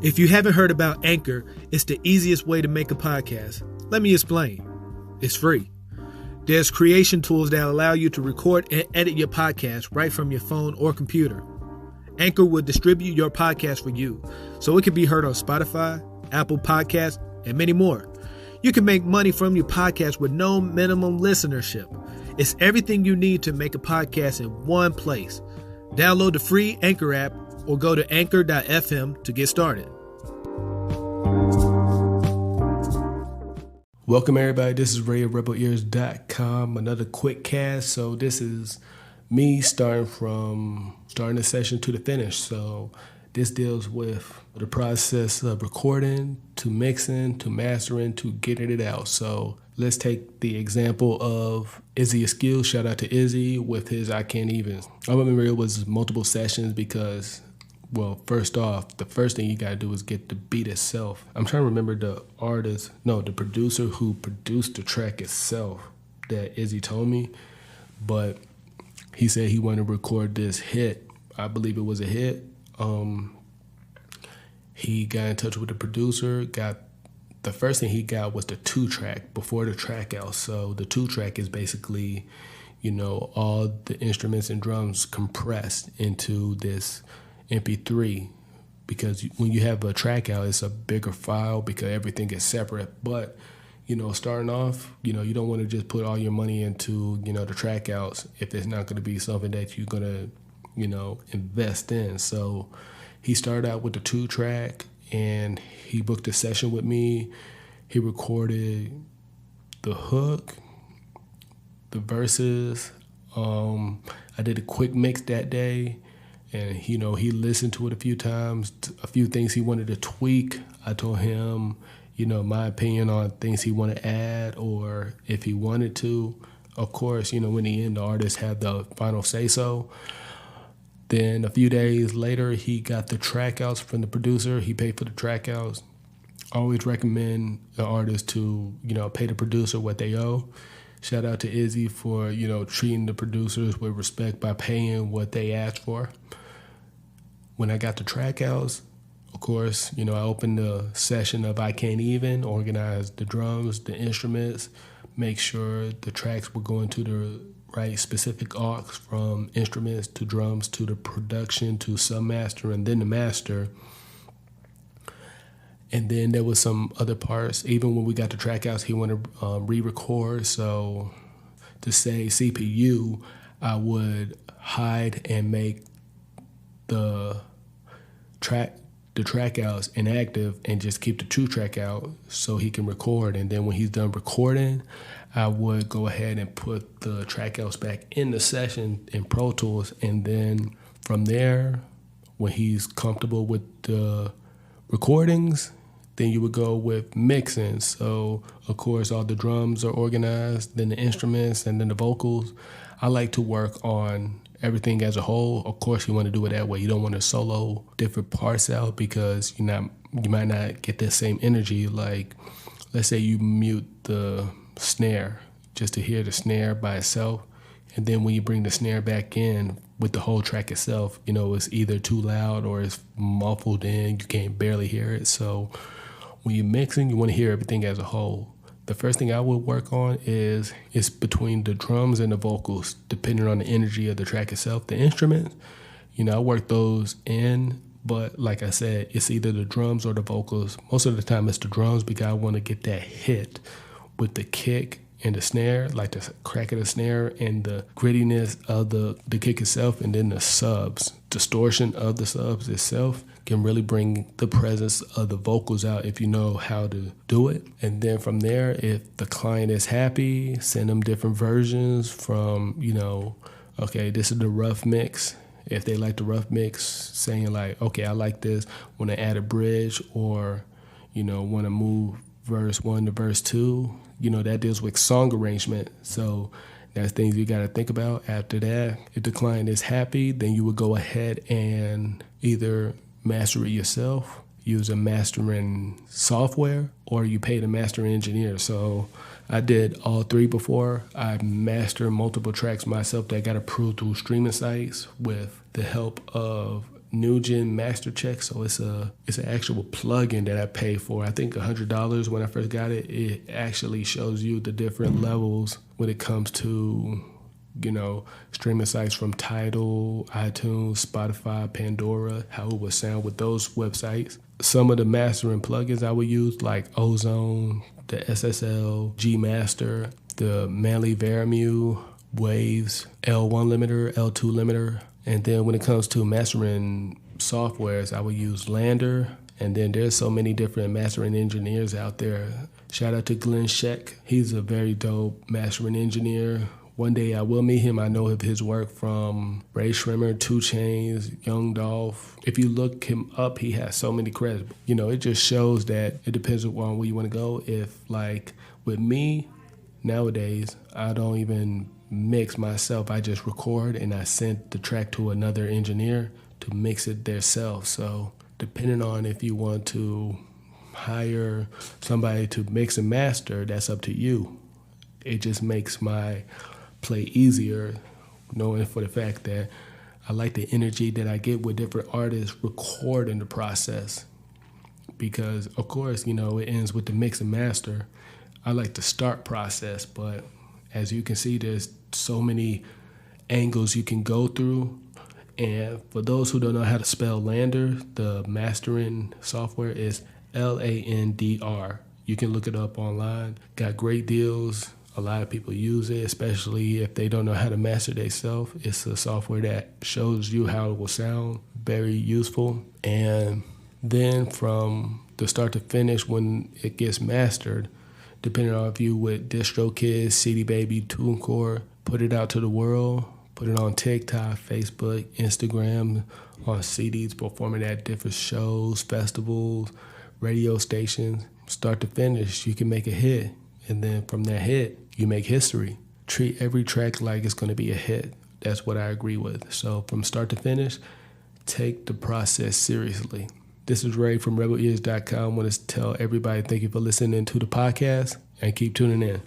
If you haven't heard about Anchor, it's the easiest way to make a podcast. Let me explain. It's free. There's creation tools that allow you to record and edit your podcast right from your phone or computer. Anchor will distribute your podcast for you, so it can be heard on Spotify, Apple Podcasts, and many more. You can make money from your podcast with no minimum listenership. It's everything you need to make a podcast in one place. Download the free Anchor app or go to anchor.fm to get started. Welcome everybody, this is RadioRebelEars.com, another quick cast. So this is me starting the session to the finish. So this deals with the process of recording, to mixing, to mastering, to getting it out. So let's take the example of Izzy Eskil. Shout out to Izzy with his I Can't Even. All of it was multiple sessions because, well, first off, the first thing you got to do is get the beat itself. I'm trying to remember the producer who produced the track itself that Izzy told me, but he said he wanted to record this hit. I believe it was a hit. He got in touch with the producer, the first thing he got was the 2-track before the track out. So the 2-track is basically, all the instruments and drums compressed into this MP3, because when you have a track out, it's a bigger file because everything is separate. But, starting off, you don't want to just put all your money into, the track outs if it's not going to be something that you're going to, invest in. So he started out with the 2-track and he booked a session with me. He recorded the hook, the verses. I did a quick mix that day, and he listened to it a few times. A few things he wanted to tweak. I told him, my opinion on things he wanted to add, or if he wanted to. Of course, in the end, the artists have the final say-so. Then a few days later, he got the track outs from the producer. He paid for the track outs. Always recommend the artist to, pay the producer what they owe. Shout out to Izzy for, treating the producers with respect by paying what they asked for. When I got the track outs, of course, I opened the session of I Can't Even, organized the drums, the instruments, make sure the tracks were going to the right specific aux, from instruments to drums to the production to sub-master and then the master. And then there was some other parts. Even when we got the track outs, he wanted to re-record. So to say CPU, I would hide and make the track outs inactive and just keep the 2-track out so he can record. And then when he's done recording, I would go ahead and put the track outs back in the session in Pro Tools. And then from there, when he's comfortable with the recordings, then you would go with mixing. So, of course, all the drums are organized, then the instruments, and then the vocals. I like to work on everything as a whole. Of course, you want to do it that way. You don't want to solo different parts out because you might not get that same energy. Like, let's say you mute the snare just to hear the snare by itself, and then when you bring the snare back in with the whole track itself, it's either too loud or it's muffled in, you can't barely hear it. So when you're mixing, you want to hear everything as a whole. The first thing I would work on is between the drums and the vocals, depending on the energy of the track itself. The instruments, I work those in, but like I said, it's either the drums or the vocals. Most of the time it's the drums because I want to get that hit with the kick and the snare, like the crack of the snare and the grittiness of the kick itself, and then the subs. Distortion of the subs itself can really bring the presence of the vocals out if you know how to do it. And then from there, if the client is happy, send them different versions from, okay, this is the rough mix. If they like the rough mix, saying like, okay, I like this, want to add a bridge, or, want to move verse 1 to verse 2, that deals with song arrangement. So that's things you got to think about. After that, if the client is happy, then you would go ahead and either master it yourself, use a mastering software, or you pay the mastering engineer. So I did all three before. I mastered multiple tracks myself that got approved through streaming sites with the help of NuGen Master Check. So it's an actual plugin that I pay for. I think $100 when I first got it. It actually shows you the different levels when it comes to, streaming sites from Tidal, iTunes, Spotify, Pandora, how it would sound with those websites. Some of the mastering plugins I would use, like Ozone, the SSL, G Master, the Manley Varimu, Waves, L1 limiter, L2 limiter. And then when it comes to mastering softwares, I would use Lander. And then there's so many different mastering engineers out there. Shout out to Glenn Sheck. He's a very dope mastering engineer. One day I will meet him. I know of his work from Ray Shrimmer, 2 Chainz, Young Dolph. If you look him up, he has so many credits. It just shows that it depends on where you want to go. If, like, with me, nowadays, I don't even mix myself. I just record and I send the track to another engineer to mix it theirself. So depending on if you want to hire somebody to mix and master, that's up to you. It just makes my play easier, knowing for the fact that I like the energy that I get with different artists recording the process. Because, of course, it ends with the mix and master. I like the start process, but as you can see, there's so many angles you can go through. And for those who don't know how to spell Lander, the mastering software is Landr. You can look it up online. Got great deals. A lot of people use it, especially if they don't know how to master themselves. It's a software that shows you how it will sound. Very useful. And then from the start to finish, when it gets mastered, depending on if you with DistroKid, CD Baby, TuneCore, put it out to the world, put it on TikTok, Facebook, Instagram, on CDs, performing at different shows, festivals, radio stations. Start to finish, you can make a hit. And then from that hit, you make history. Treat every track like it's going to be a hit. That's what I agree with. So from start to finish, take the process seriously. This is Ray from RebelEars.com. I want to tell everybody thank you for listening to the podcast and keep tuning in.